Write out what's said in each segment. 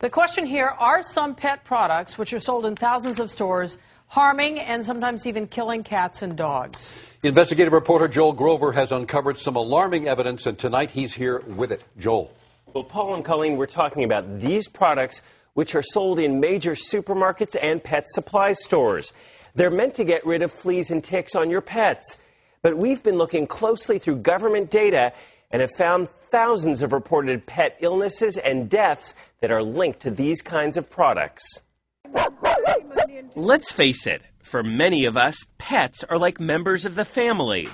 The question here, are some pet products, which are sold in thousands of stores, harming and sometimes even killing cats and dogs? Investigative reporter Joel Grover has uncovered some alarming evidence, and tonight he's here with it. Joel. Well, Paul and Colleen, we're talking about these products which are sold in major supermarkets and pet supply stores. They're meant to get rid of fleas and ticks on your pets. But we've been looking closely through government data and have found thousands of reported pet illnesses and deaths that are linked to these kinds of products. Let's face it, for many of us, pets are like members of the family,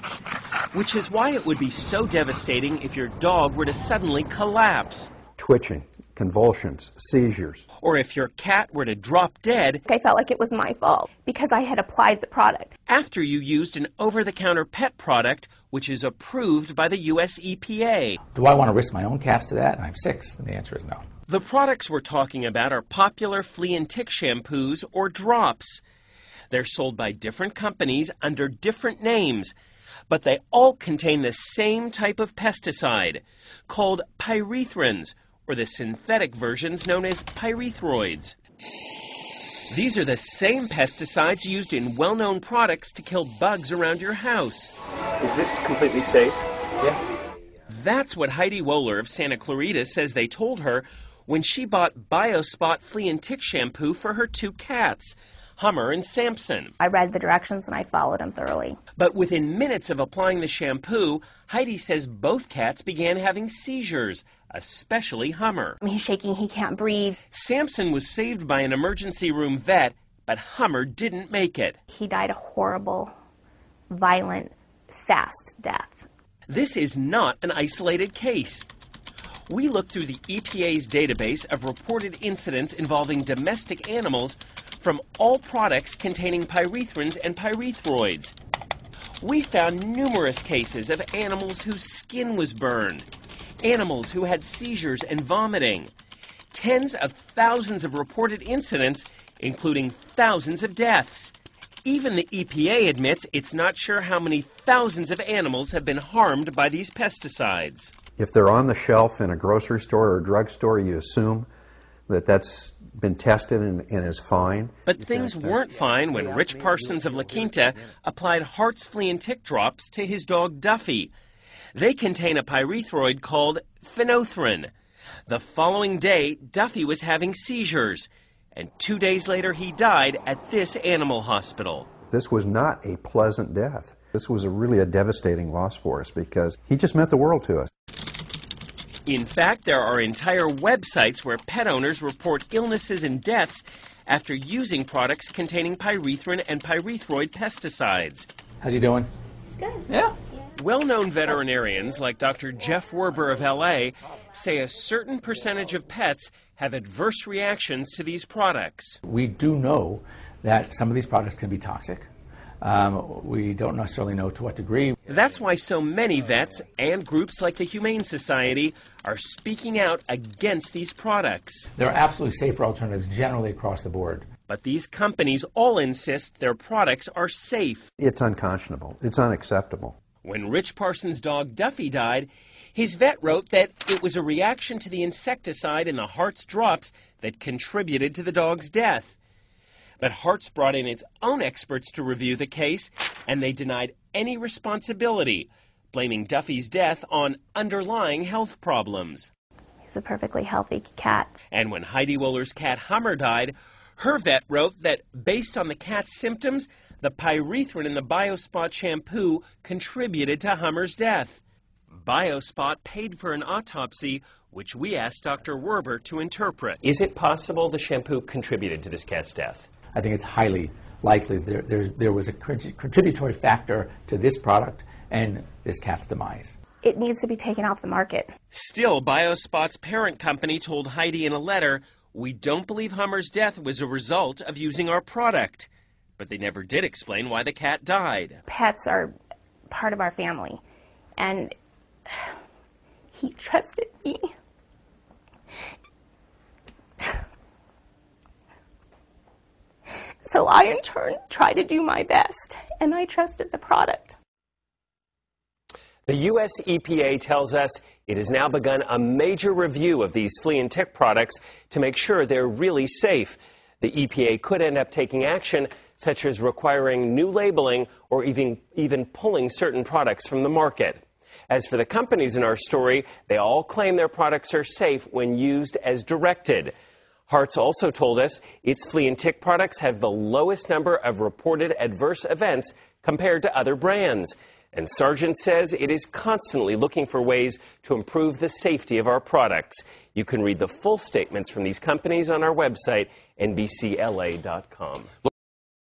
which is why it would be so devastating if your dog were to suddenly collapse. Twitching, convulsions, seizures. Or if your cat were to drop dead. I felt like it was my fault because I had applied the product. After you used an over-the-counter pet product, which is approved by the U.S. EPA. Do I want to risk my own cats to that? I have 6, and the answer is no. The products we're talking about are popular flea and tick shampoos or drops. They're sold by different companies under different names, but they all contain the same type of pesticide, called pyrethrins, or the synthetic versions known as pyrethroids. These are the same pesticides used in well-known products to kill bugs around your house. Is this completely safe? Yeah. That's what Heidi Wohler of Santa Clarita says they told her when she bought BioSpot flea and tick shampoo for her 2 cats, Hummer and Samson. I read the directions and I followed them thoroughly. But within minutes of applying the shampoo, Heidi says both cats began having seizures, especially Hummer. He's shaking, he can't breathe. Samson was saved by an emergency room vet, but Hummer didn't make it. He died a horrible, violent, fast death. This is not an isolated case. We looked through the EPA's database of reported incidents involving domestic animals from all products containing pyrethrins and pyrethroids. We found numerous cases of animals whose skin was burned, animals who had seizures and vomiting, tens of thousands of reported incidents, including thousands of deaths. Even the EPA admits it's not sure how many thousands of animals have been harmed by these pesticides. If they're on the shelf in a grocery store or a drugstore, you assume that that's been tested and is fine. But things weren't fine when Rich Parsons of La Quinta applied Hart's flea and tick drops to his dog Duffy. They contain a pyrethroid called phenothryn. The following day, Duffy was having seizures, and 2 days later he died at this animal hospital. This was not a pleasant death. This was really a devastating loss for us because he just meant the world to us. In fact, there are entire websites where pet owners report illnesses and deaths after using products containing pyrethrin and pyrethroid pesticides. How's he doing? Good. Yeah. Well-known veterinarians like Dr. Jeff Werber of L.A. say a certain percentage of pets have adverse reactions to these products. We do know that some of these products can be toxic. We don't necessarily know to what degree. That's why so many vets and groups like the Humane Society are speaking out against these products. There are absolutely safer alternatives generally across the board. But these companies all insist their products are safe. It's unconscionable. It's unacceptable. When Rich Parsons' dog Duffy died, his vet wrote that it was a reaction to the insecticide in the Hart's drops that contributed to the dog's death. But Hart's brought in its own experts to review the case, and they denied any responsibility, blaming Duffy's death on underlying health problems. He's a perfectly healthy cat. And when Heidi Wohler's cat Hummer died, her vet wrote that based on the cat's symptoms, the pyrethrin in the BioSpot shampoo contributed to Hummer's death. BioSpot paid for an autopsy, which we asked Dr. Werber to interpret. Is it possible the shampoo contributed to this cat's death? I think it's highly likely there was a contributory factor to this product and this cat's demise. It needs to be taken off the market. Still, BioSpot's parent company told Heidi in a letter, "We don't believe Hummer's death was a result of using our product." But they never did explain why the cat died. Pets are part of our family, and he trusted me. So I, in turn, tried to do my best, and I trusted the product. The U.S. EPA tells us it has now begun a major review of these flea and tick products to make sure they're really safe. The EPA could end up taking action, such as requiring new labeling or even pulling certain products from the market. As for the companies in our story, they all claim their products are safe when used as directed. Hartz also told us its flea and tick products have the lowest number of reported adverse events compared to other brands. And Sargent says it is constantly looking for ways to improve the safety of our products. You can read the full statements from these companies on our website, NBCLA.com.